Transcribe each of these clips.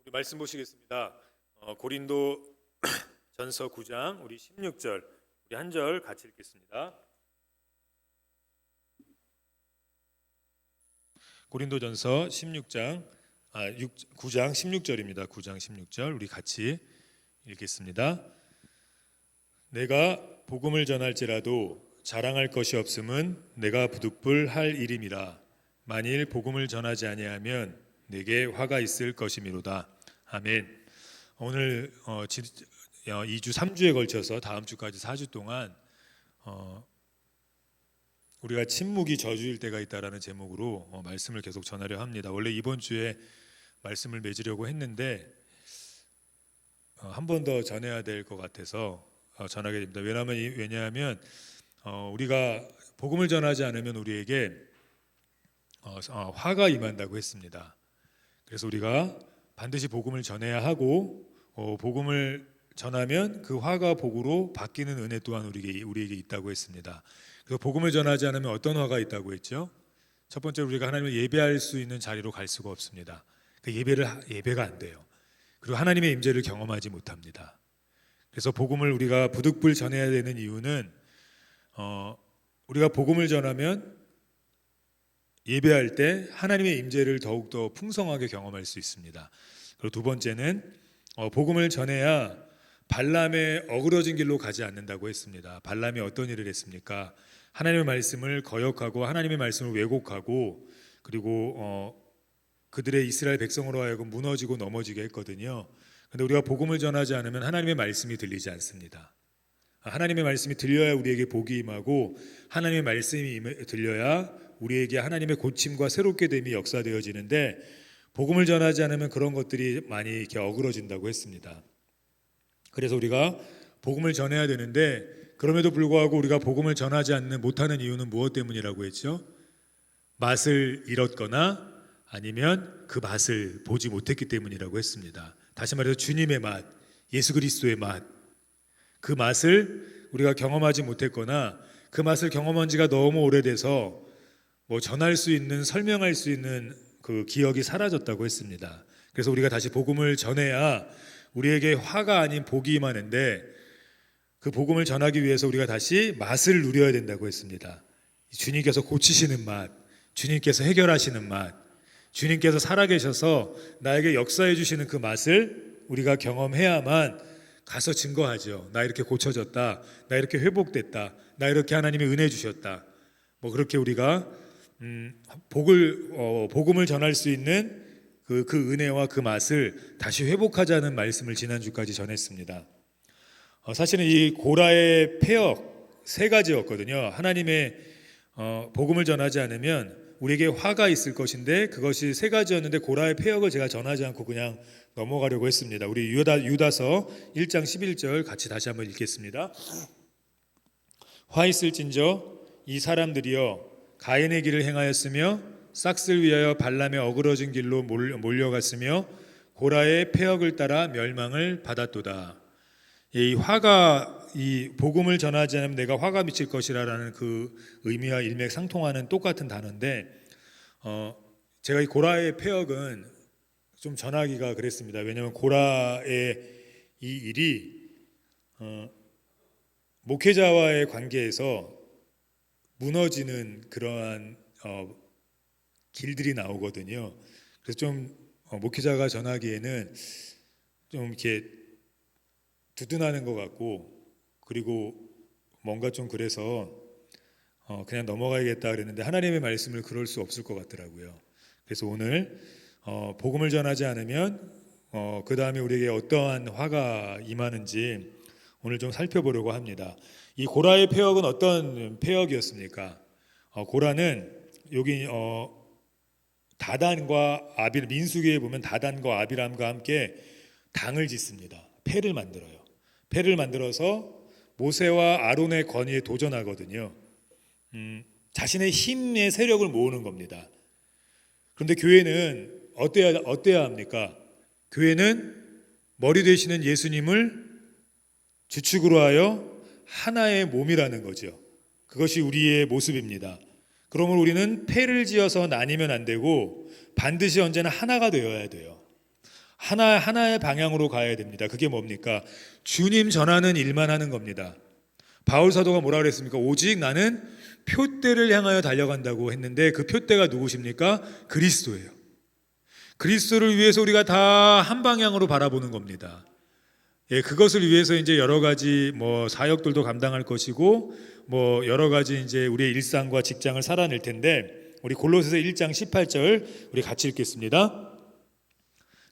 우리 말씀 보시겠습니다. 고린도 전서 9장 우리 16절 우리 한 절 같이 읽겠습니다. 고린도전서 9장 16절입니다. 9장 16절 우리 같이 읽겠습니다. 내가 복음을 전할지라도 자랑할 것이 없음은 내가 부득불할 일임이라. 만일 복음을 전하지 아니하면 내게 화가 있을 것이미로다. 아멘. 오늘 2주 3주에 걸쳐서 다음 주까지 4주 동안 우리가 침묵이 저주일 때가 있다라는 제목으로 말씀을 계속 전하려 합니다. 원래 이번 주에 말씀을 맺으려고 했는데 한 번 더 전해야 될 것 같아서 전하게 됩니다. 왜냐하면 우리가 복음을 전하지 않으면 우리에게 화가 임한다고 했습니다. 그래서 우리가 반드시 복음을 전해야 하고 복음을 전하면 그 화가 복으로 바뀌는 은혜 또한 우리에게 있다고 했습니다. 그래서 복음을 전하지 않으면 어떤 화가 있다고 했죠? 첫 번째로 우리가 하나님을 예배할 수 있는 자리로 갈 수가 없습니다. 그 예배가 안 돼요. 그리고 하나님의 임재를 경험하지 못합니다. 그래서 복음을 우리가 부득불 전해야 되는 이유는 우리가 복음을 전하면 예배할 때 하나님의 임재를 더욱더 풍성하게 경험할 수 있습니다. 그리고 두 번째는 복음을 전해야 발람의 어그러진 길로 가지 않는다고 했습니다. 발람이 어떤 일을 했습니까? 하나님의 말씀을 거역하고 하나님의 말씀을 왜곡하고 그리고 그들의 이스라엘 백성으로 하여금 무너지고 넘어지게 했거든요. 그런데 우리가 복음을 전하지 않으면 하나님의 말씀이 들리지 않습니다. 하나님의 말씀이 들려야 우리에게 복이 임하고 하나님의 말씀이 들려야 우리에게 하나님의 고침과 새롭게 됨이 역사되어지는데 복음을 전하지 않으면 그런 것들이 많이 이렇게 어그러진다고 했습니다. 그래서 우리가 복음을 전해야 되는데 그럼에도 불구하고 우리가 복음을 전하지 못하는 이유는 무엇 때문이라고 했죠? 맛을 잃었거나 아니면 그 맛을 보지 못했기 때문이라고 했습니다. 다시 말해서 주님의 맛, 예수 그리스도의 맛, 그 맛을 우리가 경험하지 못했거나 그 맛을 경험한 지가 너무 오래돼서 전할 수 있는, 설명할 수 있는 그 기억이 사라졌다고 했습니다. 그래서 우리가 다시 복음을 전해야 우리에게 화가 아닌 복이 임하는데 그 복음을 전하기 위해서 우리가 다시 맛을 누려야 된다고 했습니다. 주님께서 고치시는 맛, 주님께서 해결하시는 맛, 주님께서 살아계셔서 나에게 역사해 주시는 그 맛을 우리가 경험해야만 가서 증거하죠. 나 이렇게 고쳐졌다, 나 이렇게 회복됐다, 나 이렇게 하나님이 은혜 주셨다. 그렇게 우리가 복음을 전할 수 있는 그 은혜와 그 맛을 다시 회복하자는 말씀을 지난주까지 전했습니다. 사실은 이 고라의 폐역 세 가지였거든요. 하나님의 복음을 전하지 않으면 우리에게 화가 있을 것인데 그것이 세 가지였는데 고라의 폐역을 제가 전하지 않고 그냥 넘어가려고 했습니다. 우리 유다서 1장 11절 같이 다시 한번 읽겠습니다. 화 있을진저 이 사람들이여 가인의 길을 행하였으며 싹을 위하여 발람의 어그러진 길로 몰려갔으며 고라의 폐역을 따라 멸망을 받았도다. 이 화가 이 복음을 전하지 않으면 내가 화가 미칠 것이라는 그 의미와 일맥상통하는 똑같은 단어인데 제가 이 고라의 폐역은 좀 전하기가 그랬습니다. 왜냐하면 고라의 이 일이 목회자와의 관계에서 무너지는 그러한 길들이 나오거든요. 그래서 좀 목회자가 전하기에는 좀 이렇게 두둔하는 것 같고 그리고 뭔가 좀 그래서 그냥 넘어가야겠다 그랬는데 하나님의 말씀을 그럴 수 없을 것 같더라고요. 그래서 오늘 복음을 전하지 않으면 그 다음에 우리에게 어떠한 화가 임하는지 오늘 좀 살펴보려고 합니다. 이 고라의 폐역은 어떤 폐역이었습니까? 고라는 여기 다단과 아빌 민수기에 보면 다단과 아비람과 함께 당을 짓습니다. 패를 만들어요. 패를 만들어서 모세와 아론의 권위에 도전하거든요. 자신의 힘의 세력을 모으는 겁니다. 그런데 교회는 어때야 합니까? 교회는 머리 되시는 예수님을 주축으로 하여 하나의 몸이라는 거죠. 그것이 우리의 모습입니다. 그러면 우리는 패를 지어서 나뉘면 안 되고 반드시 언제나 하나가 되어야 돼요. 하나의 방향으로 가야 됩니다. 그게 뭡니까? 주님 전하는 일만 하는 겁니다. 바울 사도가 뭐라 그랬습니까? 오직 나는 표대를 향하여 달려간다고 했는데 그 표대가 누구십니까? 그리스도예요. 그리스도를 위해서 우리가 다 한 방향으로 바라보는 겁니다. 예, 그것을 위해서 이제 여러 가지 사역들도 감당할 것이고 여러 가지 이제 우리의 일상과 직장을 살아낼 텐데, 우리 골로새서 1장 18절 우리 같이 읽겠습니다.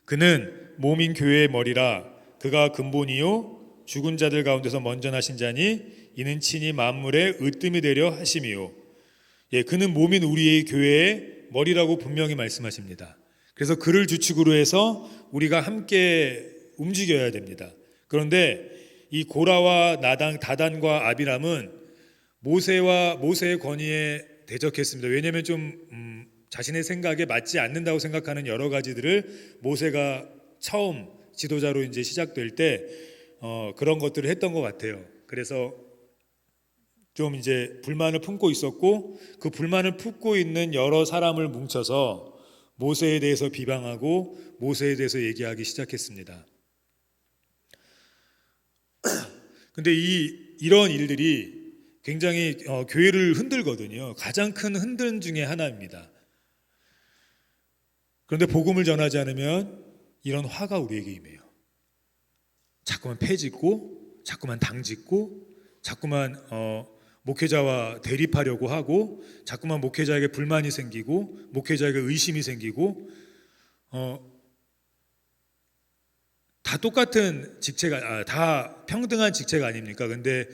그는 몸인 교회의 머리라. 그가 근본이요 죽은 자들 가운데서 먼저 나신 자니 이는 친히 만물의 으뜸이 되려 하심이요. 예, 그는 몸인 우리의 교회의 머리라고 분명히 말씀하십니다. 그래서 그를 주축으로 해서 우리가 함께 움직여야 됩니다. 그런데 이 고라와 다단과 아비람은 모세의 권위에 대적했습니다. 왜냐하면 좀 자신의 생각에 맞지 않는다고 생각하는 여러 가지들을 모세가 처음 지도자로 이제 시작될 때 그런 것들을 했던 것 같아요. 그래서 좀 이제 불만을 품고 있었고, 그 불만을 품고 있는 여러 사람을 뭉쳐서 모세에 대해서 비방하고 모세에 대해서 얘기하기 시작했습니다. 근데 이런 일들이 굉장히 교회를 흔들거든요. 가장 큰 흔들 중에 하나입니다. 그런데 복음을 전하지 않으면 이런 화가 우리에게 임해요. 자꾸만 패짓고, 자꾸만 당짓고, 자꾸만 목회자와 대립하려고 하고, 자꾸만 목회자에게 불만이 생기고, 목회자에게 의심이 생기고, 다 똑같은 직책, 다 평등한 직책 아닙니까? 근데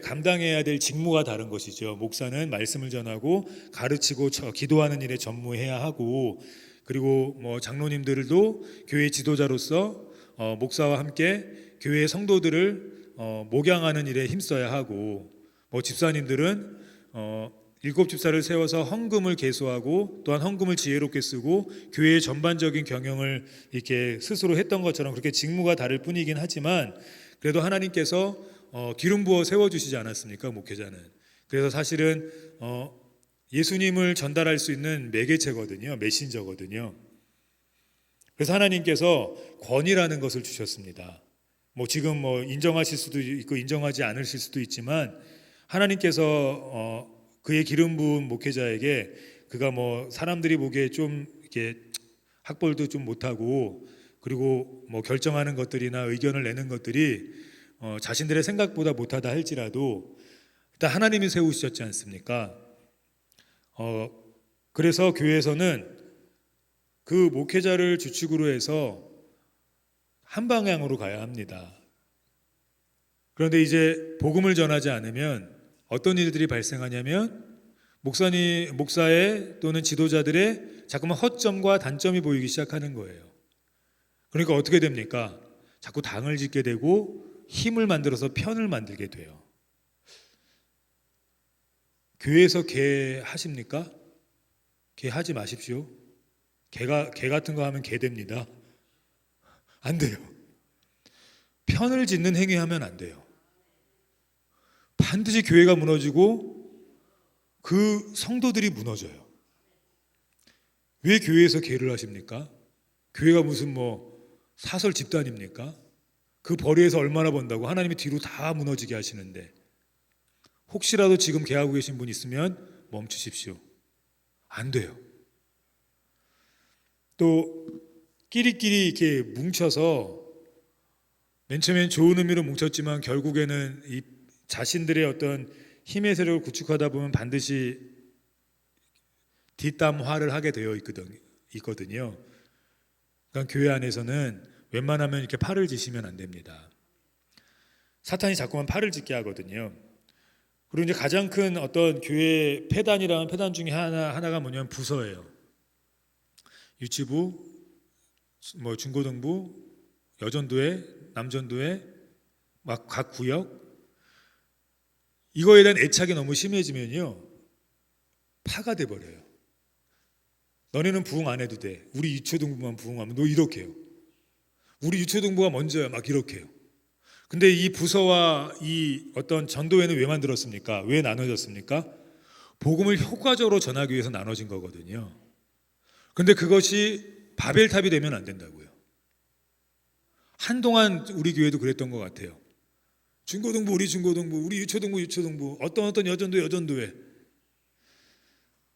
감당해야 될 직무가 다른 것이죠. 목사는 말씀을 전하고 가르치고 기도하는 일에 전무해야 하고, 그리고 장로님들도 교회 지도자로서 목사와 함께 교회 성도들을 목양하는 일에 힘써야 하고, 집사님들은 7 집사를 세워서 헌금을 계수하고 또한 헌금을 지혜롭게 쓰고 교회의 전반적인 경영을 이렇게 스스로 했던 것처럼 그렇게 직무가 다를 뿐이긴 하지만, 그래도 하나님께서 기름 부어 세워주시지 않았습니까? 목회자는. 그래서 사실은 예수님을 전달할 수 있는 매개체거든요. 메신저거든요. 그래서 하나님께서 권위라는 것을 주셨습니다. 지금 인정하실 수도 있고 인정하지 않으실 수도 있지만, 하나님께서 그의 기름 부은 목회자에게, 그가 사람들이 보기에 좀 이렇게 학벌도 좀 못하고, 그리고 결정하는 것들이나 의견을 내는 것들이 자신들의 생각보다 못하다 할지라도 일단 하나님이 세우셨지 않습니까? 그래서 교회에서는 그 목회자를 주축으로 해서 한 방향으로 가야 합니다. 그런데 이제 복음을 전하지 않으면 어떤 일들이 발생하냐면, 목사의 또는 지도자들의 자꾸만 허점과 단점이 보이기 시작하는 거예요. 그러니까 어떻게 됩니까? 자꾸 당을 짓게 되고 힘을 만들어서 편을 만들게 돼요. 교회에서 개 하십니까? 개 하지 마십시오. 개 같은 거 하면 개 됩니다. 안 돼요. 편을 짓는 행위하면 안 돼요. 반드시 교회가 무너지고 그 성도들이 무너져요. 왜 교회에서 개를 하십니까? 교회가 무슨 사설 집단입니까? 그 벌이에서 얼마나 번다고 하나님이 뒤로 다 무너지게 하시는데, 혹시라도 지금 개하고 계신 분 있으면 멈추십시오. 안 돼요. 또 끼리끼리 이렇게 뭉쳐서 맨 처음엔 좋은 의미로 뭉쳤지만 결국에는 이 자신들의 어떤 힘의 세력을 구축하다 보면 반드시 뒷담화를 하게 되어 있거든요. 그러니까 교회 안에서는 웬만하면 이렇게 팔을 지시면 안 됩니다. 사탄이 자꾸만 팔을 짓게 하거든요. 그리고 이제 가장 큰 어떤 교회 폐단이라는 폐단 중에 하나가 뭐냐면 부서예요. 유치부, 중고등부, 여전도회, 남전도회, 막 각 구역, 이거에 대한 애착이 너무 심해지면요, 파가 돼버려요. 너네는 부흥 안 해도 돼. 우리 유초등부만 부흥하면 너 이렇게 해요. 우리 유초등부가 먼저야. 막 이렇게 해요. 근데 이 부서와 이 어떤 전도회는 왜 만들었습니까? 왜 나눠졌습니까? 복음을 효과적으로 전하기 위해서 나눠진 거거든요. 근데 그것이 바벨탑이 되면 안 된다고요. 한동안 우리 교회도 그랬던 것 같아요. 중고등부 우리 중고등부, 우리 유초등부 유초등부, 어떤 여전도회.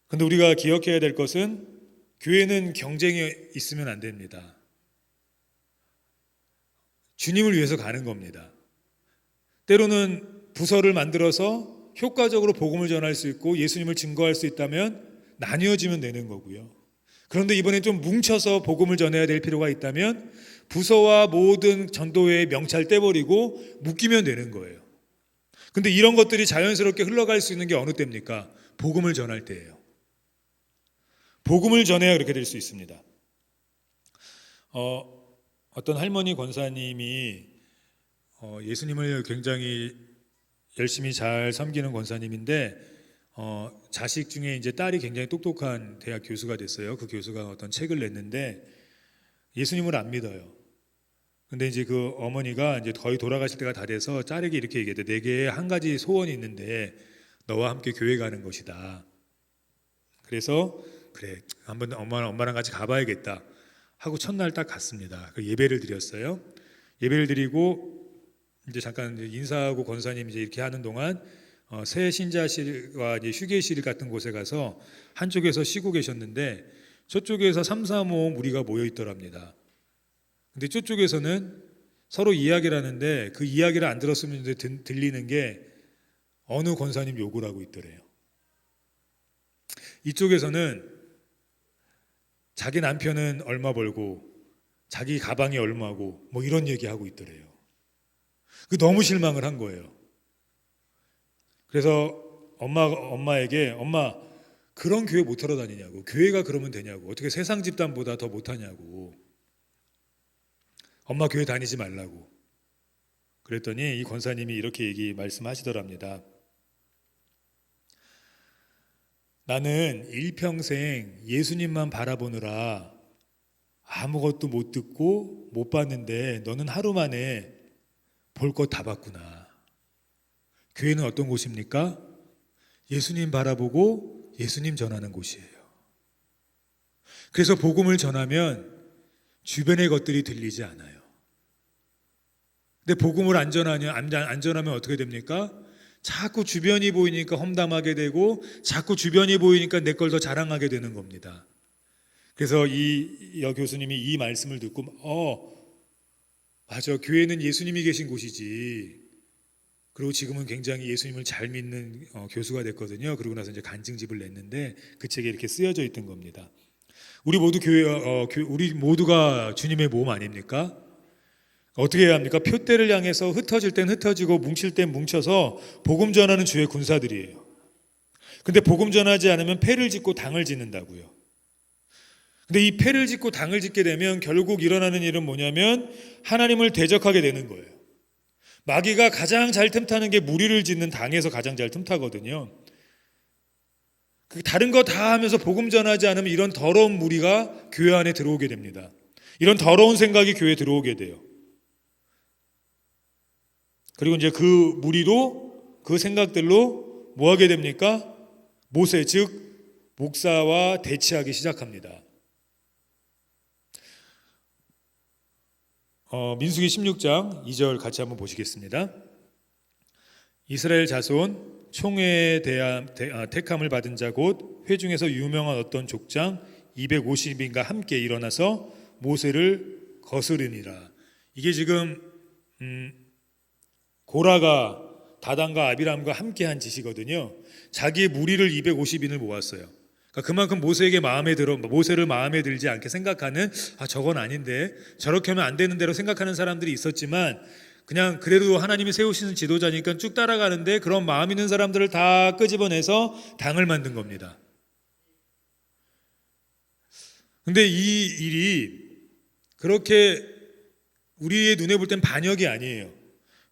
근데 우리가 기억해야 될 것은 교회는 경쟁이 있으면 안 됩니다. 주님을 위해서 가는 겁니다. 때로는 부서를 만들어서 효과적으로 복음을 전할 수 있고 예수님을 증거할 수 있다면 나뉘어지면 되는 거고요. 그런데 이번에 좀 뭉쳐서 복음을 전해야 될 필요가 있다면 부서와 모든 전도회의 명찰 떼버리고 묶이면 되는 거예요. 근데 이런 것들이 자연스럽게 흘러갈 수 있는 게 어느 때입니까? 복음을 전할 때예요. 복음을 전해야 그렇게 될 수 있습니다. 어떤 할머니 권사님이 예수님을 굉장히 열심히 잘 섬기는 권사님인데 자식 중에 이제 딸이 굉장히 똑똑한 대학 교수가 됐어요. 그 교수가 어떤 책을 냈는데 예수님을 안 믿어요. 근데 이제 그 어머니가 이제 거의 돌아가실 때가 다 돼서 딸에게 이렇게 얘기했대. 내게 한 가지 소원이 있는데 너와 함께 교회 가는 것이다. 그래서 그래 한번 엄마랑 같이 가봐야겠다 하고 첫날 딱 갔습니다. 그 예배를 드렸어요. 예배를 드리고 이제 잠깐 인사하고 권사님 이제 이렇게 하는 동안 새 신자실과 이제 휴게실 같은 곳에 가서 한쪽에서 쉬고 계셨는데 저쪽에서 3, 4, 5 무리가 모여 있더랍니다. 근데 저쪽에서는 서로 이야기를 하는데 그 이야기를 안 들었으면 들리는 게 어느 권사님 욕을 하고 있더래요. 이쪽에서는 자기 남편은 얼마 벌고 자기 가방이 얼마고 뭐 이런 얘기하고 있더래요. 너무 실망을 한 거예요. 그래서 엄마에게 엄마 그런 교회 못 하러 다니냐고, 교회가 그러면 되냐고, 어떻게 세상 집단보다 더 못하냐고, 엄마 교회 다니지 말라고 그랬더니 이 권사님이 이렇게 말씀하시더랍니다. 나는 일평생 예수님만 바라보느라 아무것도 못 듣고 못 봤는데 너는 하루 만에 볼 것 다 봤구나. 교회는 어떤 곳입니까? 예수님 바라보고 예수님 전하는 곳이에요. 그래서 복음을 전하면 주변의 것들이 들리지 않아요. 근데 복음을 안 전하면 어떻게 됩니까? 자꾸 주변이 보이니까 험담하게 되고 자꾸 주변이 보이니까 내 걸 더 자랑하게 되는 겁니다. 그래서 이 교수님이 이 말씀을 듣고 맞아, 교회는 예수님이 계신 곳이지. 그리고 지금은 굉장히 예수님을 잘 믿는 교수가 됐거든요. 그러고 나서 이제 간증집을 냈는데 그 책에 이렇게 쓰여져 있던 겁니다. 우리 모두가 주님의 몸 아닙니까? 어떻게 해야 합니까? 표대를 향해서 흩어질 땐 흩어지고 뭉칠 땐 뭉쳐서 복음 전하는 주의 군사들이에요. 근데 복음 전하지 않으면 패를 짓고 당을 짓는다고요. 근데 이 패를 짓고 당을 짓게 되면 결국 일어나는 일은 뭐냐면 하나님을 대적하게 되는 거예요. 마귀가 가장 잘 틈타는 게 무리를 짓는 당에서 가장 잘 틈타거든요. 다른 거 다 하면서 복음 전하지 않으면 이런 더러운 무리가 교회 안에 들어오게 됩니다. 이런 더러운 생각이 교회에 들어오게 돼요. 그리고 이제 그 무리로 그 생각들로 뭐 하게 됩니까? 모세 즉 목사와 대치하기 시작합니다. 민수기 16장 2절 같이 한번 보시겠습니다. 이스라엘 자손 총회에 대한 택함을 받은 자 곧 회중에서 유명한 어떤 족장 250인과 함께 일어나서 모세를 거스르니라. 이게 지금 고라가 다단과 아비람과 함께한 짓이거든요. 자기의 무리를 250인을 모았어요. 그러니까 그만큼 모세를 마음에 들지 않게 생각하는 저건 아닌데 저렇게 하면 안 되는 대로 생각하는 사람들이 있었지만 그냥 그래도 하나님이 세우시는 지도자니까 쭉 따라가는데 그런 마음 있는 사람들을 다 끄집어내서 당을 만든 겁니다. 근데 이 일이 그렇게 우리의 눈에 볼 땐 반역이 아니에요.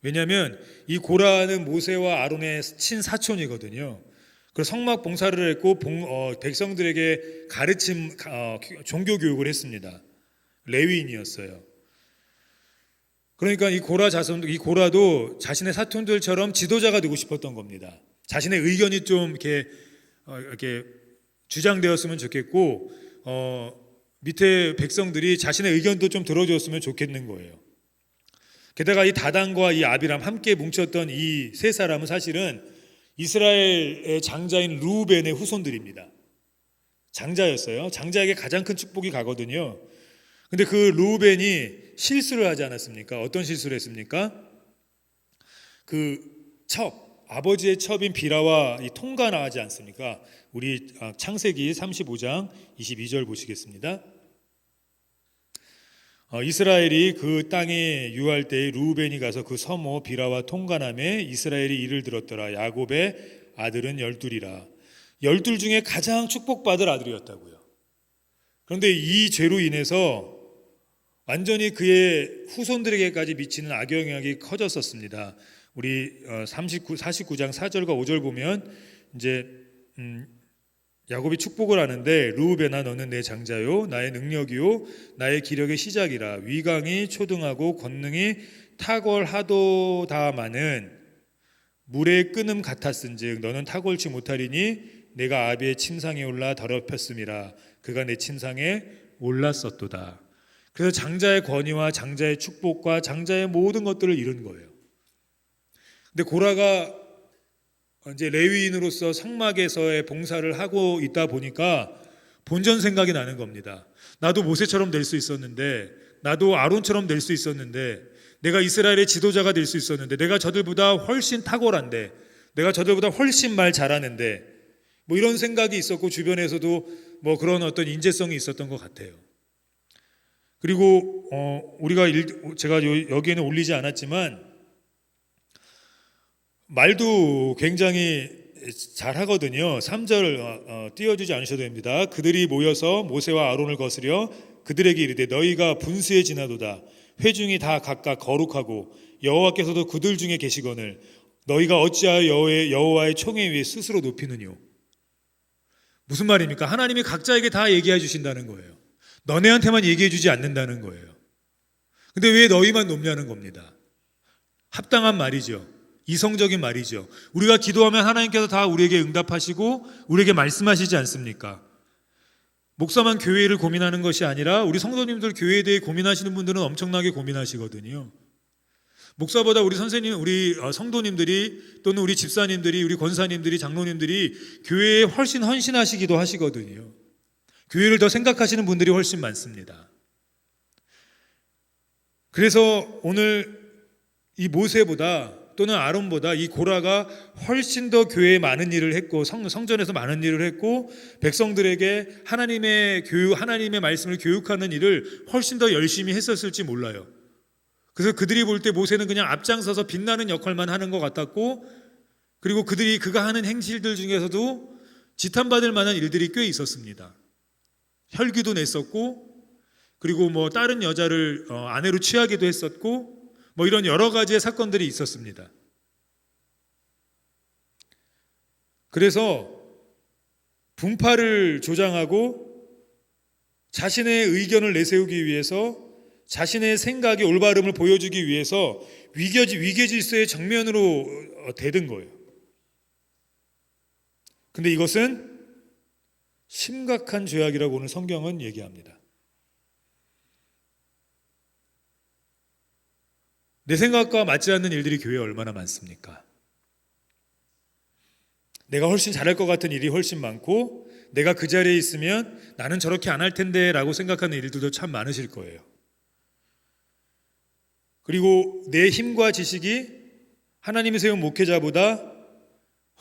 왜냐하면 이 고라는 모세와 아론의 친사촌이거든요. 그래서 성막 봉사를 했고 백성들에게 종교 교육을 했습니다. 레위인이었어요. 그러니까 이 고라도 자신의 사촌들처럼 지도자가 되고 싶었던 겁니다. 자신의 의견이 좀 이렇게 주장되었으면 좋겠고 밑에 백성들이 자신의 의견도 좀 들어줬으면 좋겠는 거예요. 게다가 이 다단과 이 아비람 함께 뭉쳤던 이 세 사람은 사실은 이스라엘의 장자인 르우벤의 후손들입니다. 장자였어요. 장자에게 가장 큰 축복이 가거든요. 근데 그 르우벤이 실수를 하지 않았습니까? 어떤 실수를 했습니까? 그 아버지의 첩인 비라와 이 통관하지 않습니까? 우리 창세기 35장 22절 보시겠습니다. 이스라엘이 그 땅에 유할 때에 르우벤이 가서 그 서모 비라와 통관함에 이스라엘이 이를 들었더라. 야곱의 아들은 12이라. 12 중에 가장 축복받을 아들이었다고요. 그런데 이 죄로 인해서 완전히 그의 후손들에게까지 미치는 악영향이 커졌었습니다. 우리 49장 4절과 5절 보면 이제 야곱이 축복을 하는데 르우벤아 너는 내 장자요 나의 능력이요 나의 기력의 시작이라 위강이 초등하고 권능이 탁월하도다마는 물의 끄름 같았은즉 너는 탁월치 못하리니 내가 아비의 침상에 올라 더럽혔음이라 그가 내 침상에 올랐었도다. 그래서 장자의 권위와 장자의 축복과 장자의 모든 것들을 잃은 거예요. 근데 고라가 이제 레위인으로서 성막에서의 봉사를 하고 있다 보니까 본전 생각이 나는 겁니다. 나도 모세처럼 될 수 있었는데, 나도 아론처럼 될 수 있었는데, 내가 이스라엘의 지도자가 될 수 있었는데, 내가 저들보다 훨씬 탁월한데, 내가 저들보다 훨씬 말 잘하는데, 뭐 이런 생각이 있었고 주변에서도 뭐 그런 어떤 인재성이 있었던 것 같아요. 그리고 제가 여기에는 올리지 않았지만 말도 굉장히 잘하거든요. 3절 띄워주지 않으셔도 됩니다. 그들이 모여서 모세와 아론을 거스려 그들에게 이르되 너희가 분수에 지나도다. 회중이 다 각각 거룩하고 여호와께서도 그들 중에 계시거늘 너희가 어찌하여 여호와의 총회 위에 스스로 높이느뇨. 무슨 말입니까? 하나님이 각자에게 다 얘기해 주신다는 거예요. 너네한테만 얘기해 주지 않는다는 거예요. 근데 왜 너희만 높냐는 겁니다. 합당한 말이죠. 이성적인 말이죠. 우리가 기도하면 하나님께서 다 우리에게 응답하시고 우리에게 말씀하시지 않습니까? 목사만 교회를 고민하는 것이 아니라 우리 성도님들 교회에 대해 고민하시는 분들은 엄청나게 고민하시거든요. 목사보다 우리 선생님, 우리 성도님들이 또는 우리 집사님들이, 우리 권사님들이, 장로님들이 교회에 훨씬 헌신하시기도 하시거든요. 교회를 더 생각하시는 분들이 훨씬 많습니다. 그래서 오늘 이 모세보다 또는 아론보다 이 고라가 훨씬 더 교회에 많은 일을 했고 성전에서 많은 일을 했고 백성들에게 하나님의 말씀을 교육하는 일을 훨씬 더 열심히 했었을지 몰라요. 그래서 그들이 볼 때 모세는 그냥 앞장서서 빛나는 역할만 하는 것 같았고 그리고 그가 하는 행실들 중에서도 지탄받을 만한 일들이 꽤 있었습니다. 혈기도 냈었고 그리고 뭐 다른 여자를 아내로 취하기도 했었고 뭐 이런 여러 가지의 사건들이 있었습니다. 그래서 분파를 조장하고 자신의 의견을 내세우기 위해서 자신의 생각의 올바름을 보여주기 위해서 위계질서의 정면으로 대든 거예요. 근데 이것은 심각한 죄악이라고 오늘 성경은 얘기합니다. 내 생각과 맞지 않는 일들이 교회에 얼마나 많습니까? 내가 훨씬 잘할 것 같은 일이 훨씬 많고 내가 그 자리에 있으면 나는 저렇게 안 할 텐데 라고 생각하는 일들도 참 많으실 거예요. 그리고 내 힘과 지식이 하나님이 세운 목회자보다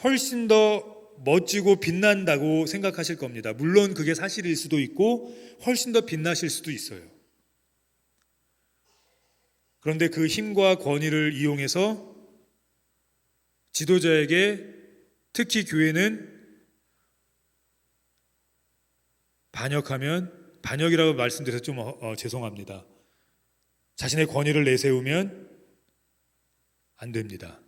훨씬 더 멋지고 빛난다고 생각하실 겁니다. 물론 그게 사실일 수도 있고 훨씬 더 빛나실 수도 있어요. 그런데 그 힘과 권위를 이용해서 지도자에게 특히 교회는 반역이라고 말씀드려서 좀 죄송합니다. 자신의 권위를 내세우면 안 됩니다.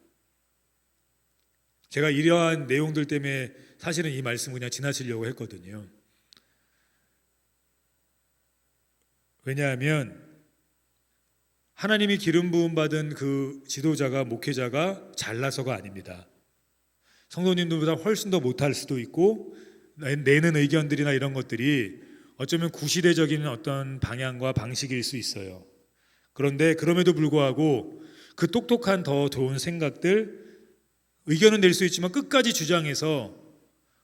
제가 이러한 내용들 때문에 사실은 이 말씀 그냥 지나치려고 했거든요. 왜냐하면 하나님이 기름 부음 받은 그 지도자가 목회자가 잘나서가 아닙니다. 성도님들보다 훨씬 더 못할 수도 있고 내는 의견들이나 이런 것들이 어쩌면 구시대적인 어떤 방향과 방식일 수 있어요. 그런데 그럼에도 불구하고 그 똑똑한 더 좋은 생각들, 의견은 낼 수 있지만 끝까지 주장해서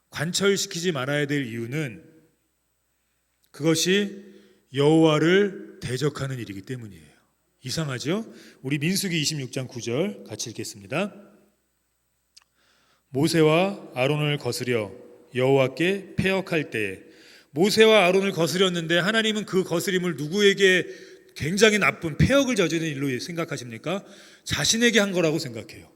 관철시키지 말아야 될 이유는 그것이 여호와를 대적하는 일이기 때문이에요. 이상하죠? 우리 민수기 26장 9절 같이 읽겠습니다. 모세와 아론을 거스려 여호와께 패역할 때에, 모세와 아론을 거스렸는데 하나님은 그 거스림을 누구에게 굉장히 나쁜 패역을 저지른 일로 생각하십니까? 자신에게 한 거라고 생각해요.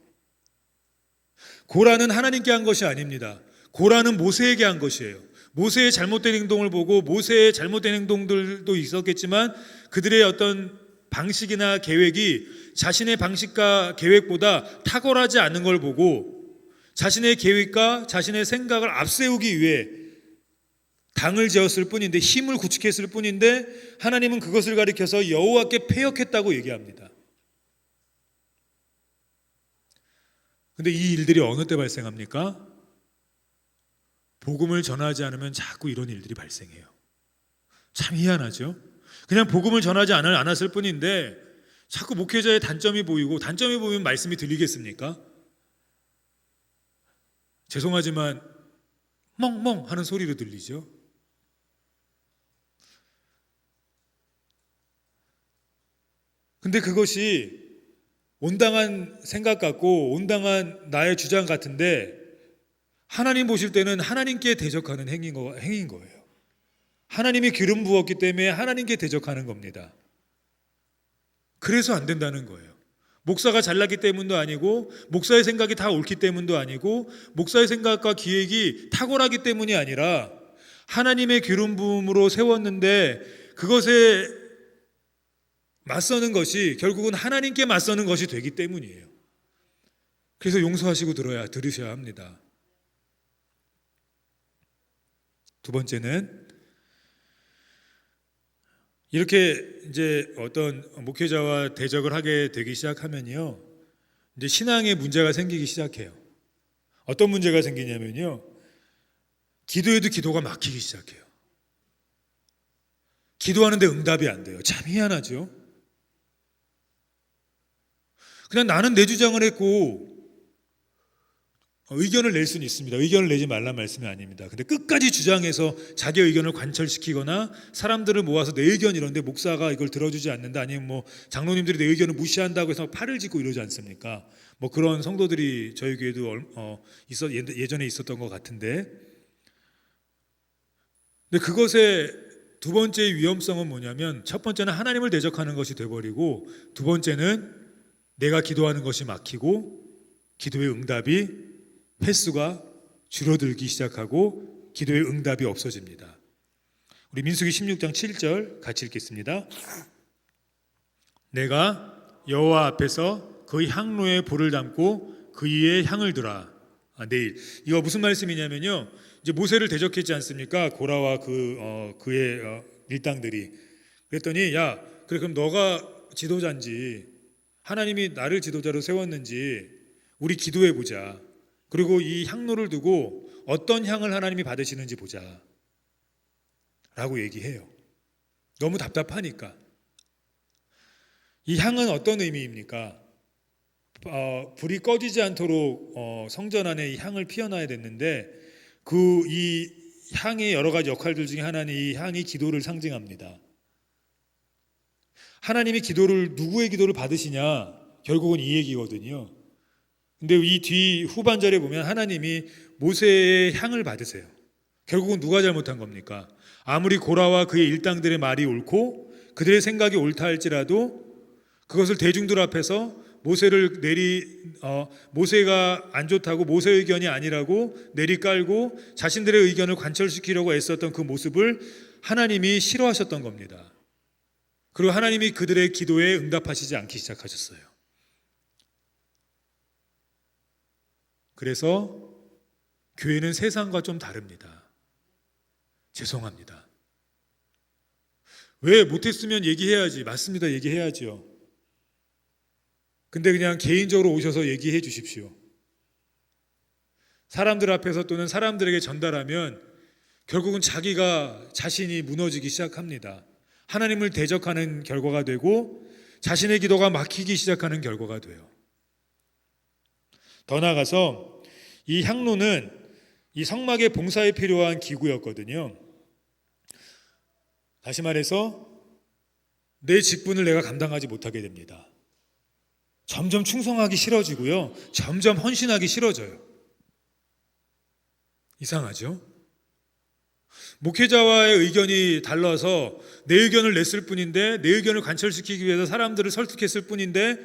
고라는 하나님께 한 것이 아닙니다. 고라는 모세에게 한 것이에요. 모세의 잘못된 행동을 보고 모세의 잘못된 행동들도 있었겠지만 그들의 어떤 방식이나 계획이 자신의 방식과 계획보다 탁월하지 않은 걸 보고 자신의 계획과 자신의 생각을 앞세우기 위해 당을 지었을 뿐인데, 힘을 구축했을 뿐인데 하나님은 그것을 가리켜서 여호와께 패역했다고 얘기합니다. 근데 이 일들이 어느 때 발생합니까? 복음을 전하지 않으면 자꾸 이런 일들이 발생해요. 참 희한하죠? 그냥 복음을 전하지 않았을 뿐인데 자꾸 목회자의 단점이 보이고, 단점이 보이면 말씀이 들리겠습니까? 죄송하지만 멍멍 하는 소리로 들리죠. 근데 그것이 온당한 생각 같고 온당한 나의 주장 같은데 하나님 보실 때는 하나님께 대적하는 행위인 거예요. 하나님이 기름 부었기 때문에 하나님께 대적하는 겁니다. 그래서 안 된다는 거예요. 목사가 잘났기 때문도 아니고, 목사의 생각이 다 옳기 때문도 아니고, 목사의 생각과 기획이 탁월하기 때문이 아니라 하나님의 기름 부음으로 세웠는데 그것에 맞서는 것이 결국은 하나님께 맞서는 것이 되기 때문이에요. 그래서 용서하시고 들으셔야 합니다. 두 번째는, 이렇게 이제 어떤 목회자와 대적을 하게 되기 시작하면요, 이제 신앙에 문제가 생기기 시작해요. 어떤 문제가 생기냐면요, 기도해도 기도가 막히기 시작해요. 기도하는데 응답이 안 돼요. 참 희한하죠? 그냥 나는 내 주장을 했고 의견을 낼 수는 있습니다. 의견을 내지 말란 말씀이 아닙니다. 근데 끝까지 주장해서 자기 의견을 관철시키거나 사람들을 모아서 내 의견 이런데 목사가 이걸 들어주지 않는다, 아니면 뭐 장로님들이 내 의견을 무시한다고 해서 팔을 짚고 이러지 않습니까? 뭐 그런 성도들이 저희 교회도 예전에 있었던 것 같은데, 근데 그것의 두 번째 위험성은 뭐냐면, 첫 번째는 하나님을 대적하는 것이 돼버리고, 두 번째는 내가 기도하는 것이 막히고 기도의 응답이 횟수가 줄어들기 시작하고 기도의 응답이 없어집니다. 우리 민수기 16장 7절 같이 읽겠습니다. 내가 여호와 앞에서 그 향로에 불을 담고 그 위에 향을 두라. 내일. 이거 무슨 말씀이냐면요, 이제 모세를 대적했지 않습니까? 고라와 그의 일당들이. 그랬더니, 야, 그래, 그럼 너가 지도자인지 하나님이 나를 지도자로 세웠는지 우리 기도해 보자. 그리고 이 향로를 두고 어떤 향을 하나님이 받으시는지 보자 라고 얘기해요. 너무 답답하니까. 이 향은 어떤 의미입니까? 불이 꺼지지 않도록 성전 안에 이 향을 피워놔야 됐는데, 이 향의 여러 가지 역할들 중에 하나는 이 향이 기도를 상징합니다. 하나님이 누구의 기도를 받으시냐, 결국은 이 얘기거든요. 근데 이 뒤 후반절에 보면 하나님이 모세의 향을 받으세요. 결국은 누가 잘못한 겁니까? 아무리 고라와 그의 일당들의 말이 옳고 그들의 생각이 옳다 할지라도 그것을 대중들 앞에서 모세가 안 좋다고, 모세 의견이 아니라고 내리깔고 자신들의 의견을 관철시키려고 애썼던 그 모습을 하나님이 싫어하셨던 겁니다. 그리고 하나님이 그들의 기도에 응답하시지 않기 시작하셨어요. 그래서 교회는 세상과 좀 다릅니다. 죄송합니다. 왜 못했으면 얘기해야지. 맞습니다. 얘기해야죠. 근데 그냥 개인적으로 오셔서 얘기해 주십시오. 사람들 앞에서 또는 사람들에게 전달하면 결국은 자신이 무너지기 시작합니다. 하나님을 대적하는 결과가 되고 자신의 기도가 막히기 시작하는 결과가 돼요. 더 나아가서 이 향로는 이 성막의 봉사에 필요한 기구였거든요. 다시 말해서 내 직분을 내가 감당하지 못하게 됩니다. 점점 충성하기 싫어지고요. 점점 헌신하기 싫어져요. 이상하죠? 목회자와의 의견이 달라서 내 의견을 냈을 뿐인데, 내 의견을 관철시키기 위해서 사람들을 설득했을 뿐인데,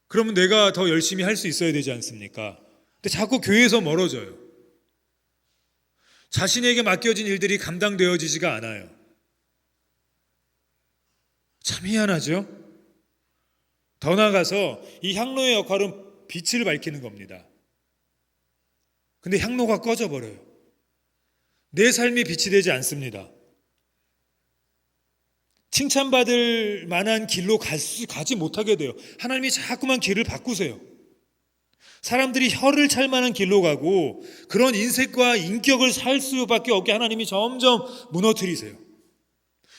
그러면 내가 더 열심히 할 수 있어야 되지 않습니까? 근데 자꾸 교회에서 멀어져요. 자신에게 맡겨진 일들이 감당되어지지가 않아요. 참 희한하죠? 더 나아가서 이 향로의 역할은 빛을 밝히는 겁니다. 근데 향로가 꺼져버려요. 내 삶이 빛이 되지 않습니다. 칭찬받을 만한 길로 가지 못하게 돼요. 하나님이 자꾸만 길을 바꾸세요. 사람들이 혀를 찰 만한 길로 가고 그런 인색과 인격을 살 수밖에 없게 하나님이 점점 무너뜨리세요.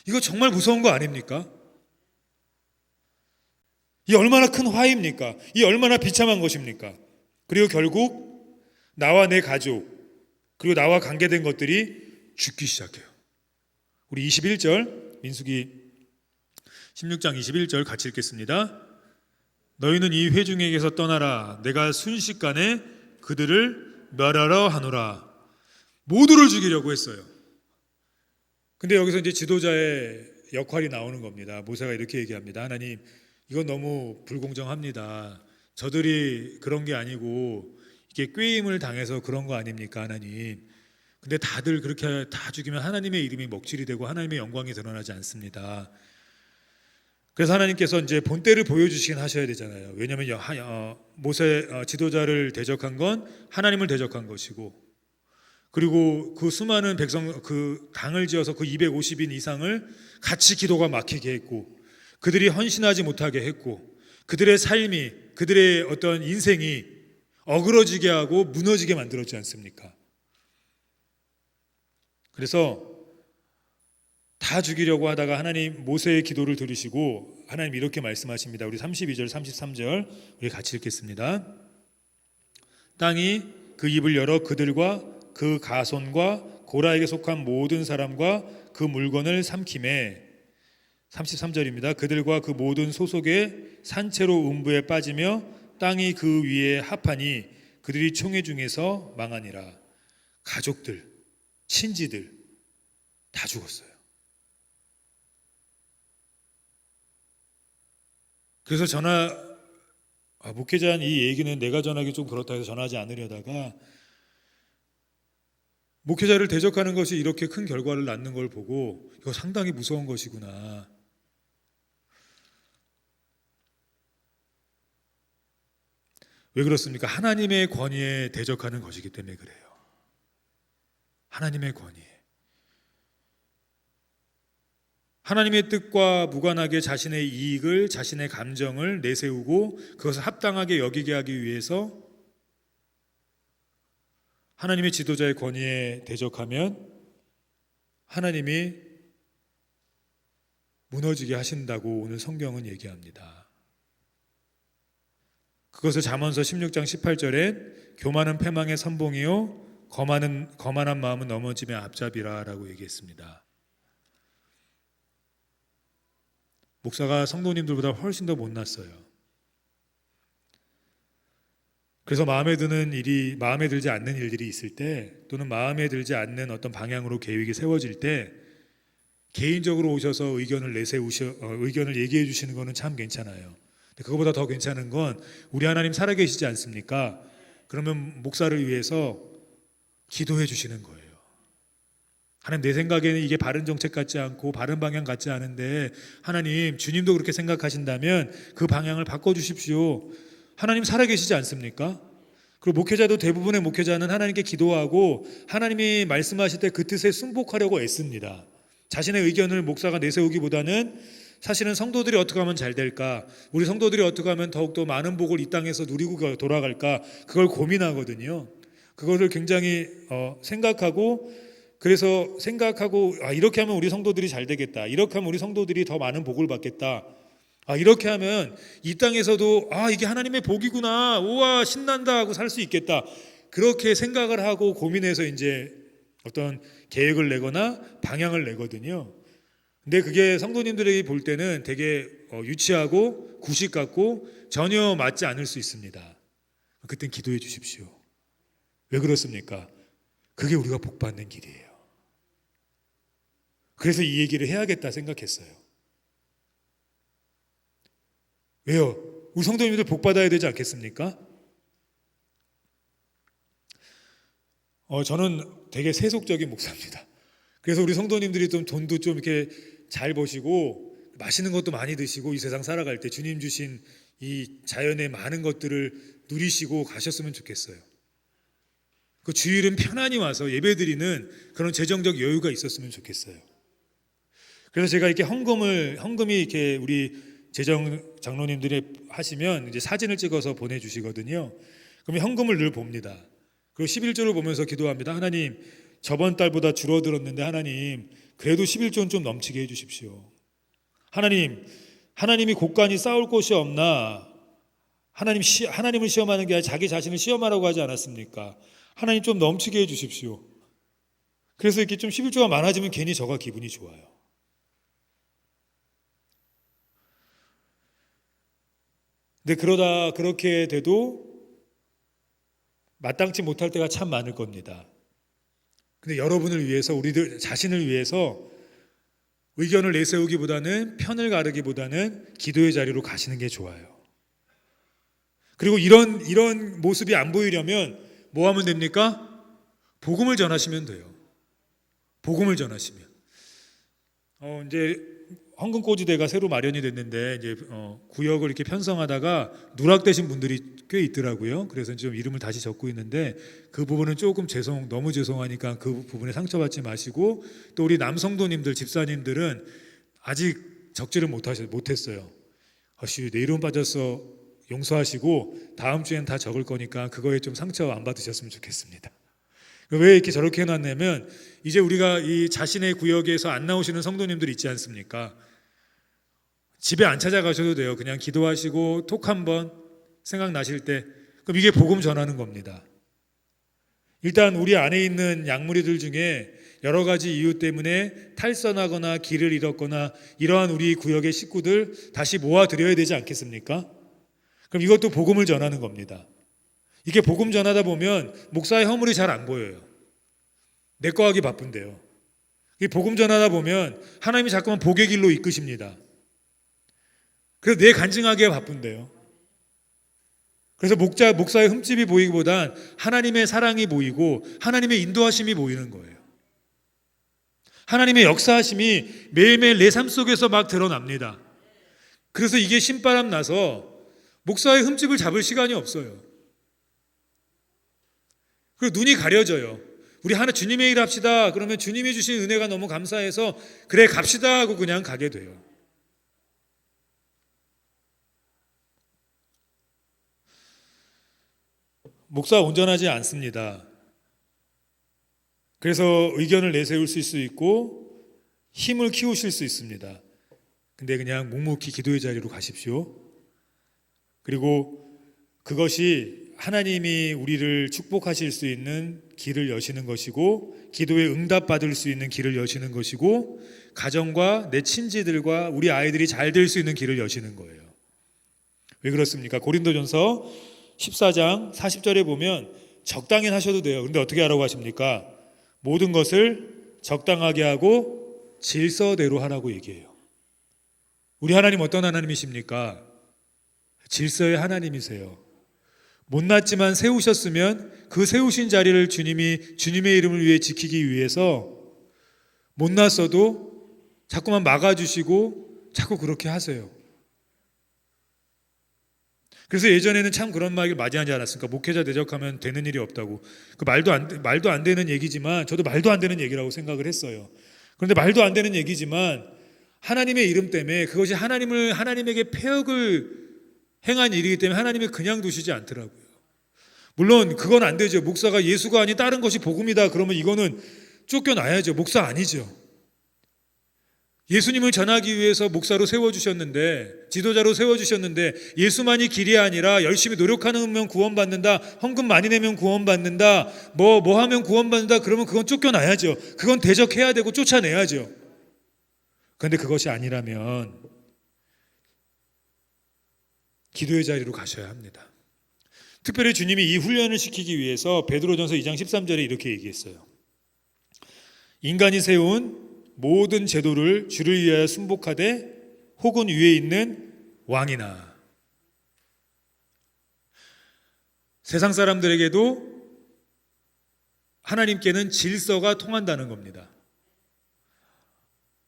이거 정말 무서운 거 아닙니까? 이 얼마나 큰 화입니까? 이 얼마나 비참한 것입니까? 그리고 결국 나와 내 가족, 그리고 나와 관계된 것들이 죽기 시작해요. 우리 21절, 민수기 16장 21절 같이 읽겠습니다. 너희는 이 회중에게서 떠나라. 내가 순식간에 그들을 멸하러 하노라. 모두를 죽이려고 했어요. 근데 여기서 이제 지도자의 역할이 나오는 겁니다. 모세가 이렇게 얘기합니다. 하나님, 이건 너무 불공정합니다. 저들이 그런 게 아니고 이게 꾀임을 당해서 그런 거 아닙니까, 하나님? 근데 다들 그렇게 다 죽이면 하나님의 이름이 먹칠이 되고 하나님의 영광이 드러나지 않습니다. 그래서 하나님께서 이제 본때를 보여주시긴 하셔야 되잖아요. 왜냐하면 모세 지도자를 대적한 건 하나님을 대적한 것이고, 그리고 그 수많은 백성, 그 당을 지어서 그 250인 이상을 같이 기도가 막히게 했고, 그들이 헌신하지 못하게 했고, 그들의 삶이, 그들의 어떤 인생이 어그러지게 하고 무너지게 만들었지 않습니까? 그래서 다 죽이려고 하다가 하나님 모세의 기도를 들으시고 하나님 이렇게 말씀하십니다. 우리 32절 33절 우리 같이 읽겠습니다. 땅이 그 입을 열어 그들과 그 가손과 고라에게 속한 모든 사람과 그 물건을 삼키매. 33절입니다. 그들과 그 모든 소속의 산채로 음부에 빠지며 땅이 그 위에 합하니 그들이 총회 중에서 망하니라. 가족들, 친지들 다 죽었어요. 그래서 목회자는 이 얘기는 내가 전하기 좀 그렇다 해서 전하지 않으려다가 목회자를 대적하는 것이 이렇게 큰 결과를 낳는 걸 보고 이거 상당히 무서운 것이구나. 왜 그렇습니까? 하나님의 권위에 대적하는 것이기 때문에 그래요. 하나님의 권위에. 하나님의 뜻과 무관하게 자신의 이익을, 자신의 감정을 내세우고 그것을 합당하게 여기게 하기 위해서 하나님의 지도자의 권위에 대적하면 하나님이 무너지게 하신다고 오늘 성경은 얘기합니다. 그것을 잠언서 16장 18절에 교만은 패망의 선봉이요 거만한 마음은 넘어짐의 앞잡이라 라고 얘기했습니다. 목사가 성도님들보다 훨씬 더 못났어요. 그래서 마음에 들지 않는 일들이 있을 때, 또는 마음에 들지 않는 어떤 방향으로 계획이 세워질 때 개인적으로 오셔서 의견을 얘기해 주시는 거는 참 괜찮아요. 그거보다 더 괜찮은 건 우리 하나님 살아계시지 않습니까? 그러면 목사를 위해서 기도해 주시는 거예요. 하나님, 내 생각에는 이게 바른 정책 같지 않고 바른 방향 같지 않은데 하나님, 주님도 그렇게 생각하신다면 그 방향을 바꿔주십시오. 하나님 살아계시지 않습니까? 그리고 목회자도, 대부분의 목회자는 하나님께 기도하고 하나님이 말씀하실 때 그 뜻에 순복하려고 애씁니다. 자신의 의견을 목사가 내세우기보다는 사실은 성도들이 어떻게 하면 잘 될까, 우리 성도들이 어떻게 하면 더욱더 많은 복을 이 땅에서 누리고 돌아갈까, 그걸 고민하거든요. 그거를 굉장히 생각하고 그래서 생각하고 이렇게 하면 우리 성도들이 잘 되겠다. 이렇게 하면 우리 성도들이 더 많은 복을 받겠다. 이렇게 하면 이 땅에서도 이게 하나님의 복이구나. 우와 신난다 하고 살 수 있겠다. 그렇게 생각을 하고 고민해서 이제 어떤 계획을 내거나 방향을 내거든요. 근데 그게 성도님들에게 볼 때는 되게 유치하고 구식 같고 전혀 맞지 않을 수 있습니다. 그땐 기도해 주십시오. 왜 그렇습니까? 그게 우리가 복받는 길이에요. 그래서 이 얘기를 해야겠다 생각했어요. 왜요? 우리 성도님들 복받아야 되지 않겠습니까? 저는 되게 세속적인 목사입니다. 그래서 우리 성도님들이 좀 돈도 좀 이렇게 잘 버시고 맛있는 것도 많이 드시고 이 세상 살아갈 때 주님 주신 이 자연의 많은 것들을 누리시고 가셨으면 좋겠어요. 그 주일은 편안히 와서 예배드리는 그런 재정적 여유가 있었으면 좋겠어요. 그래서 제가 이렇게 헌금이 이렇게 우리 재정 장로님들이 하시면 이제 사진을 찍어서 보내주시거든요. 그럼 헌금을 늘 봅니다. 그리고 11조를 보면서 기도합니다. 하나님, 저번 달보다 줄어들었는데 하나님, 그래도 11조는 좀 넘치게 해주십시오. 하나님이 곳간이 싸울 곳이 없나? 하나님을 시험하는 게 아니라 자기 자신을 시험하라고 하지 않았습니까? 하나님 좀 넘치게 해주십시오. 그래서 이렇게 좀 11조가 많아지면 괜히 저가 기분이 좋아요. 근데 그러다 그렇게 돼도 마땅치 못할 때가 참 많을 겁니다. 근데 여러분을 위해서, 우리들 자신을 위해서 의견을 내세우기보다는 편을 가르기보다는 기도의 자리로 가시는 게 좋아요. 그리고 이런 모습이 안 보이려면 뭐 하면 됩니까? 복음을 전하시면 돼요. 복음을 전하시면. 이제 헌금꽂이대가 새로 마련이 됐는데 이제 구역을 이렇게 편성하다가 누락되신 분들이 꽤 있더라고요. 그래서 좀 이름을 다시 적고 있는데 그 부분은 조금 너무 죄송하니까 그 부분에 상처받지 마시고, 또 우리 남성도님들, 집사님들은 아직 적지를 못했어요. 내 이름 빠져서 용서하시고 다음 주엔 다 적을 거니까 그거에 좀 상처 안 받으셨으면 좋겠습니다. 왜 이렇게 저렇게 해놨냐면 이제 우리가 이 자신의 구역에서 안 나오시는 성도님들 있지 않습니까? 집에 안 찾아가셔도 돼요. 그냥 기도하시고 톡 한번 생각나실 때, 그럼 이게 복음 전하는 겁니다. 일단 우리 안에 있는 양무리들 중에 여러 가지 이유 때문에 탈선하거나 길을 잃었거나 이러한 우리 구역의 식구들 다시 모아드려야 되지 않겠습니까? 그럼 이것도 복음을 전하는 겁니다. 이게 복음 전하다 보면 목사의 허물이 잘 안 보여요. 내 거 하기 바쁜데요. 이 복음 전하다 보면 하나님이 자꾸만 복의 길로 이끄십니다. 그래서 내 간증하기가 바쁜데요. 그래서 목사의 흠집이 보이기보단 하나님의 사랑이 보이고 하나님의 인도하심이 보이는 거예요. 하나님의 역사하심이 매일매일 내 삶 속에서 막 드러납니다. 그래서 이게 신바람 나서 목사의 흠집을 잡을 시간이 없어요. 그리고 눈이 가려져요. 우리 주님의 일 합시다. 그러면 주님이 주신 은혜가 너무 감사해서 그래 갑시다 하고 그냥 가게 돼요. 목사 온전하지 않습니다. 그래서 의견을 내세울 수 있고 힘을 키우실 수 있습니다. 근데 그냥 묵묵히 기도의 자리로 가십시오. 그리고 그것이 하나님이 우리를 축복하실 수 있는 길을 여시는 것이고, 기도에 응답받을 수 있는 길을 여시는 것이고, 가정과 내 친지들과 우리 아이들이 잘 될 수 있는 길을 여시는 거예요. 왜 그렇습니까? 고린도전서 14장 40절에 보면 적당히 하셔도 돼요. 그런데 어떻게 하라고 하십니까? 모든 것을 적당하게 하고 질서대로 하라고 얘기해요. 우리 하나님 어떤 하나님이십니까? 질서의 하나님이세요. 못났지만 세우셨으면 그 세우신 자리를 주님의 이름을 위해 지키기 위해서 못났어도 자꾸만 막아주시고 자꾸 그렇게 하세요. 그래서 예전에는 참 그런 말을 많이 하지 않았습니까? 목회자 대적하면 되는 일이 없다고. 그 말도 안 되는 얘기지만 저도 말도 안 되는 얘기라고 생각을 했어요. 그런데 말도 안 되는 얘기지만 하나님의 이름 때문에 그것이 하나님에게 폐역을 행한 일이기 때문에 하나님이 그냥 두시지 않더라고요. 물론 그건 안 되죠. 목사가 예수가 아닌 다른 것이 복음이다 그러면 이거는 쫓겨나야죠. 목사 아니죠. 예수님을 전하기 위해서 목사로 세워주셨는데, 지도자로 세워주셨는데, 예수만이 길이 아니라 열심히 노력하면 구원받는다, 헌금 많이 내면 구원받는다, 뭐 하면 구원받는다, 그러면 그건 쫓겨나야죠. 그건 대적해야 되고 쫓아내야죠. 그런데 그것이 아니라면 기도의 자리로 가셔야 합니다. 특별히 주님이 이 훈련을 시키기 위해서 베드로전서 2장 13절에 이렇게 얘기했어요. 인간이 세운 모든 제도를 주를 위하여 순복하되 혹은 위에 있는 왕이나. 세상 사람들에게도 하나님께는 질서가 통한다는 겁니다.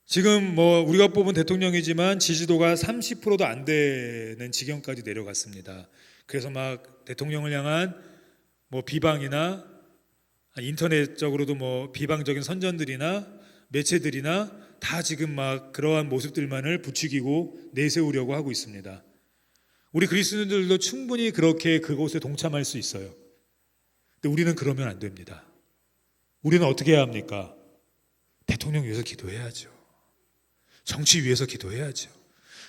지금 우리가 뽑은 대통령이지만 지지도가 30%도 안 되는 지경까지 내려갔습니다. 그래서 막 대통령을 향한 비방이나 인터넷적으로도 비방적인 선전들이나 매체들이나 다 지금 막 그러한 모습들만을 부추기고 내세우려고 하고 있습니다. 우리 그리스도인들도 충분히 그렇게 그곳에 동참할 수 있어요. 근데 우리는 그러면 안 됩니다. 우리는 어떻게 해야 합니까? 대통령 위해서 기도해야죠. 정치 위해서 기도해야죠.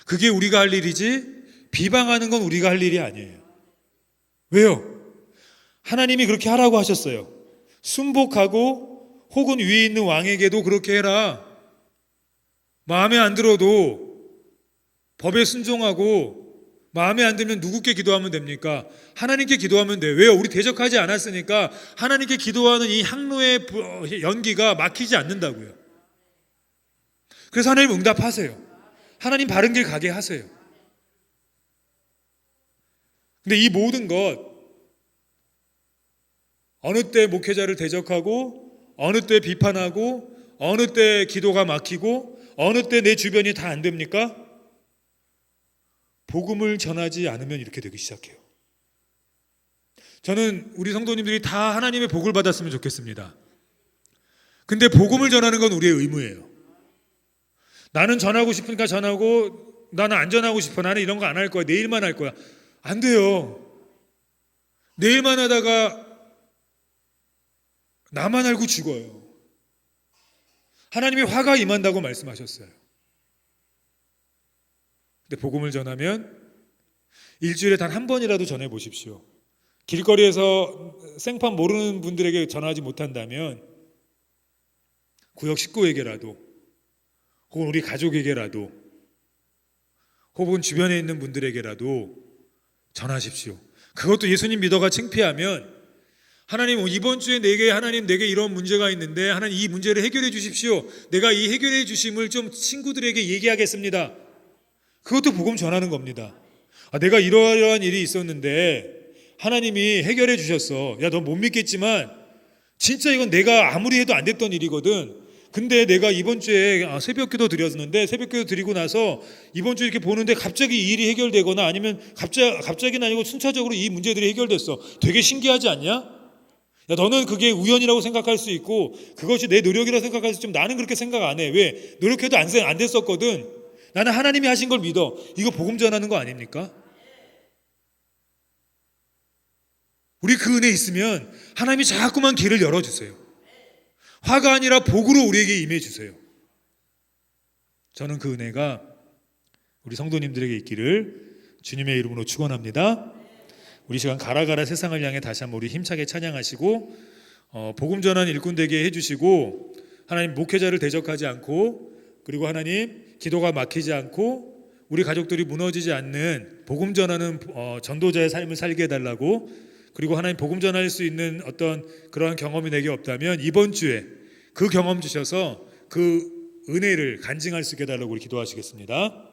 그게 우리가 할 일이지 비방하는 건 우리가 할 일이 아니에요. 왜요? 하나님이 그렇게 하라고 하셨어요. 순복하고 혹은 위에 있는 왕에게도 그렇게 해라. 마음에 안 들어도 법에 순종하고 마음에 안 들면 누구께 기도하면 됩니까? 하나님께 기도하면 돼요. 왜요? 우리 대적하지 않았으니까 하나님께 기도하는 이 항로의 연기가 막히지 않는다고요. 그래서 하나님 응답하세요. 하나님 바른 길 가게 하세요. 근데 이 모든 것 어느 때 목회자를 대적하고 어느 때 비판하고 어느 때 기도가 막히고 어느 때 내 주변이 다 안 됩니까? 복음을 전하지 않으면 이렇게 되기 시작해요. 저는 우리 성도님들이 다 하나님의 복을 받았으면 좋겠습니다. 근데 복음을 전하는 건 우리의 의무예요. 나는 전하고 싶으니까 전하고 나는 안 전하고 싶어. 나는 이런 거 안 할 거야. 내일만 할 거야. 안 돼요. 내일만 하다가 나만 알고 죽어요. 하나님의 화가 임한다고 말씀하셨어요. 근데 복음을 전하면 일주일에 단 한 번이라도 전해 보십시오. 길거리에서 생판 모르는 분들에게 전하지 못한다면 구역 식구에게라도 혹은 우리 가족에게라도 혹은 주변에 있는 분들에게라도 전하십시오. 그것도 예수님 믿어가 창피하면 하나님 이번 주에 하나님 내게 이런 문제가 있는데 하나님 이 문제를 해결해 주십시오. 내가 이 해결해 주심을 좀 친구들에게 얘기하겠습니다. 그것도 복음 전하는 겁니다. 내가 이러한 일이 있었는데 하나님이 해결해 주셨어. 야, 너 못 믿겠지만 진짜 이건 내가 아무리 해도 안 됐던 일이거든. 근데 내가 이번 주에 새벽기도 드렸는데 새벽기도 드리고 나서 이번 주에 이렇게 보는데 갑자기 이 일이 해결되거나 아니면 갑자기는 아니고 순차적으로 이 문제들이 해결됐어. 되게 신기하지 않냐? 야, 너는 그게 우연이라고 생각할 수 있고 그것이 내 노력이라고 생각할 수 있지만 나는 그렇게 생각 안 해. 왜? 노력해도 안 됐었거든. 나는 하나님이 하신 걸 믿어. 이거 복음 전하는 거 아닙니까? 우리 그 은혜 있으면 하나님이 자꾸만 길을 열어주세요. 화가 아니라 복으로 우리에게 임해 주세요. 저는 그 은혜가 우리 성도님들에게 있기를 주님의 이름으로 축원합니다. 우리 시간 가라가라 세상을 향해 다시 한번 우리 힘차게 찬양하시고 복음 전하는 일꾼 되게 해주시고 하나님 목회자를 대적하지 않고 그리고 하나님 기도가 막히지 않고 우리 가족들이 무너지지 않는 복음 전하는 전도자의 삶을 살게 해달라고 그리고 하나님 복음 전할 수 있는 어떤 그러한 경험이 내게 없다면 이번 주에 그 경험 주셔서 그 은혜를 간증할 수 있게 해달라고 우리 기도하시겠습니다.